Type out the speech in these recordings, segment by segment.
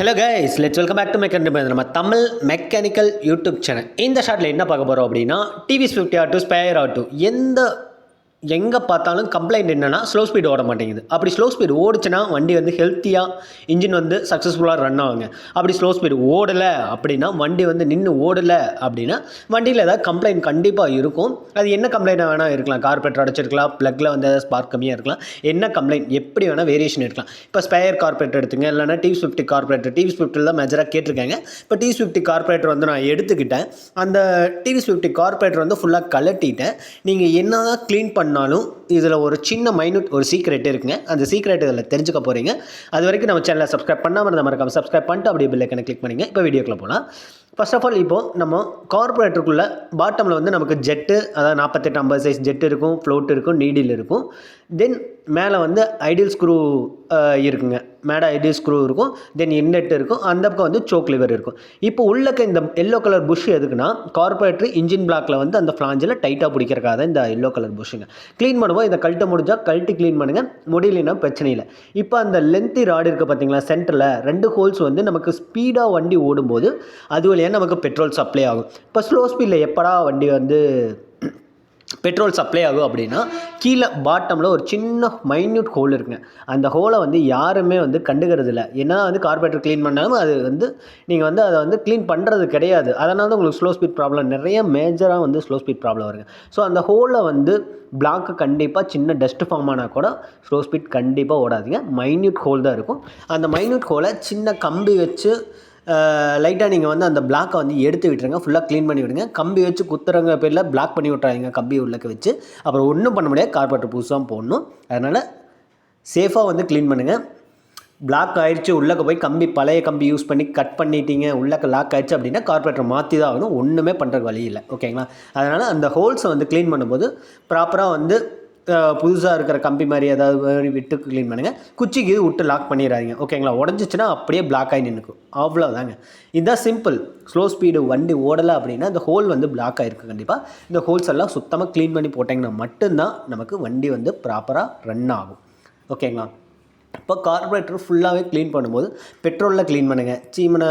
Hello guys, let's welcome back to mechanical. நம்ம Tamil mechanical YouTube channel. இந்த ஷார்ட்டில் என்ன பார்க்க போகிறோம் அப்படின்னா, டிவிஎஸ் 50 ஆகட்டும், ஸ்பேர் ஆகட்டும், எங்கே பார்த்தாலும் கம்ப்ளைண்ட் என்னென்னா ஸ்லோ ஸ்பீடு ஓட மாட்டேங்குது. அப்படி ஸ்லோ ஸ்பீடு ஓடிச்சுன்னா வண்டி வந்து ஹெல்த்தியாக இன்ஜின் வந்து சக்ஸஸ்ஃபுல்லாக ரன் ஆகுங்க. அப்படி ஸ்லோ ஸ்பீடு ஓடலை அப்படின்னா, வண்டி வந்து நின்று ஓடலை அப்படின்னா வண்டியில் ஏதாவது கம்ப்ளைண்ட் கண்டிப்பாக இருக்கும். அது என்ன கம்ப்ளைண்ட் வேணால் இருக்கலாம். கார்பரேட்டர் அடைச்சிருக்கலாம், ப்ளக்கில் வந்து ஸ்பார்க் கம்மியாக இருக்கலாம், என்ன கம்ப்ளைண்ட் எப்படி வேணால் வேரியேஷன் இருக்கலாம். இப்போ ஸ்பேர் கார்பரேட்டர் எடுத்துங்க, இல்லைனா டிவிஎஸ் 50 கார்பரேட்டர். டிவிஎஸ் 50 தான் மேஜராக கேட்டிருக்காங்க. இப்போ டிவிஎஸ் 50 கார்பரேட்டர் வந்து நான் எடுத்துக்கிட்டேன். அந்த டிவிஎஸ் 50 கார்பரேட்டர் வந்து ஃபுல்லாக கலட்டிட்டேன். நீங்கள் என்ன தான் க்ளீன் பண்ணாலும் இதில் ஒரு சின்ன மைனூட் ஒரு சீக்ரெட் இருக்குங்க. அந்த சீக்ரெட் இதில் தெரிஞ்சுக்க போகிறீங்க. அது வரைக்கும் நம்ம சேனலை சப்ஸ்கிரைப் பண்ணாமல் இருந்தால் மறக்காம சப்ஸ்கிரைப் பண்ணிட்டு அப்படியே பெல் ஐக்கனை கிளிக் பண்ணிங்க. இப்போ வீடியோக்குள்ள போகலாம். ஃபர்ஸ்ட் ஆஃப் ஆல், இப்போது நம்ம கார்பரேட்டருக்குள்ளே பாட்டமில் வந்து நமக்கு ஜெட்டு, அதாவது 48-50 சைஸ் ஜெட்டு இருக்கும், ஃப்ளோட் இருக்கும், நீடில் இருக்கும். தென் மேலே வந்து ஐடியல் ஸ்க்ரூ இருக்குங்க. மேலே ஐடியல் ஸ்க்ரூ இருக்கும். தென் இன்லெட் இருக்கும். அந்த பக்கம் வந்து சோக் லிவர் இருக்கும். இப்போ உள்ளக்க இந்த எல்லோ கலர் புஷ் எதுக்குன்னா, கார்பரேட்டர் இன்ஜின் பிளாக்ல வந்து அந்த ஃப்ளாஞ்சில் டைட்டாக பிடிக்கிறக்காக தான் இந்த எல்லோ கலர் புஷ்ஷுங்க. க்ளீன் பண்ணுவோம். இதை கழட்ட முடிஞ்சால் கழட்டி க்ளீன் பண்ணுங்கள், முடியலன்னா பிரச்சனை இல்லை. இப்போ அந்த லென்த்தி ராடு இருக்குது பார்த்தீங்களா, சென்டரில் 2 ஹோல்ஸ் வந்து நமக்கு ஸ்பீடாக வண்டி ஓடும்போது அது வழியாக நமக்கு பெட்ரோல் சப்ளை ஆகும். இப்போ ஸ்லோ ஸ்பீடில் எப்படா வண்டி வந்து பெட்ரோல் சப்ளை ஆகும் அப்படின்னா, கீழே பாட்டமில் ஒரு சின்ன மைன்யூட் ஹோல் இருக்குங்க. அந்த ஹோலை வந்து யாருமே வந்து கண்டுக்கிறது இல்லை. ஏன்னா வந்து கார்பரேட்டர் க்ளீன் பண்ணாலும் அது வந்து நீங்கள் வந்து அதை வந்து க்ளீன் பண்ணுறது கிடையாது. அதனால தான் உங்களுக்கு ஸ்லோ ஸ்பீட் ப்ராப்ளம் நிறைய மேஜராக வந்து ஸ்லோ ஸ்பீட் ப்ராப்ளம் வருங்க. ஸோ அந்த ஹோலில் வந்து பிளாக்கு கண்டிப்பாக சின்ன டஸ்ட்டு ஃபார்ம் ஆனால் கூட ஸ்லோ ஸ்பீட் கண்டிப்பாக ஓடாதீங்க. மைன்யூட் ஹோல் தான் இருக்கும். அந்த மைன்யூட் ஹோலை சின்ன கம்பி வச்சு லைட்டாக நீங்கள் வந்து அந்த பிளாக்கை வந்து எடுத்து விட்டுருங்க. ஃபுல்லாக க்ளீன் பண்ணி விடுங்க. கம்பி வச்சு குத்துறங்க பேரில் பிளாக் பண்ணி விட்றாதீங்க. கம்பி உள்ளக்க வச்சு அப்புறம் ஒன்றும் பண்ண முடியாது. கார்பரேட்டர் புதுசாக போடணும். அதனால் சேஃபாக வந்து க்ளீன் பண்ணுங்கள். பிளாக் ஆயிடுச்சு, உள்ளக்க போய் கம்பி பழைய கம்பி யூஸ் பண்ணி கட் பண்ணிட்டீங்க, உள்ளக்க லாக் ஆயிடுச்சு அப்படின்னா கார்பரேட்டர் மாற்றி தான் ஆகணும். ஒன்றுமே பண்ணுறதுக்கு வழி இல்லை. ஓகேங்களா? அதனால் அந்த ஹோல்ஸை வந்து க்ளீன் பண்ணும்போது ப்ராப்பராக வந்து புதுசாக இருக்கிற கம்பி மாதிரி ஏதாவது விட்டு க்ளீன் பண்ணுங்கள். குச்சிக்கு விட்டு லாக் பண்ணிடாதீங்க. ஓகேங்களா? உடஞ்சிச்சின்னா அப்படியே பிளாக் ஆகி நின்றுக்கும். அவ்வளோதாங்க. இதுதான் சிம்பிள். ஸ்லோ ஸ்பீடு வண்டி ஓடலை அப்படின்னா இந்த ஹோல் வந்து பிளாக் ஆகிருக்கு. கண்டிப்பாக இந்த ஹோல்ஸ் எல்லாம் சுத்தமாக க்ளீன் பண்ணி போட்டிங்கன்னா மட்டும்தான் நமக்கு வண்டி வந்து ப்ராப்பராக ரன் ஆகும். ஓகேங்களா? இப்போ கார்பரேட்டர் ஃபுல்லாகவே க்ளீன் பண்ணும்போது பெட்ரோலில் க்ளீன் பண்ணுங்கள். சீமனை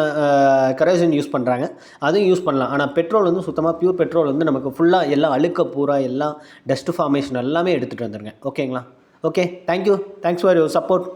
கரோசின் யூஸ் பண்ணுறாங்க, அதுவும் யூஸ் பண்ணலாம். ஆனால் பெட்ரோல் வந்து சுத்தமாக பியூர் பெட்ரோல் வந்து நமக்கு ஃபுல்லாக எல்லாம் அழுக்க பூரா எல்லாம் டஸ்ட் ஃபார்மேஷன் எல்லாமே எடுத்துகிட்டு வந்துடுங்க. ஓகேங்களா? Okay, thank you. Thanks for your support.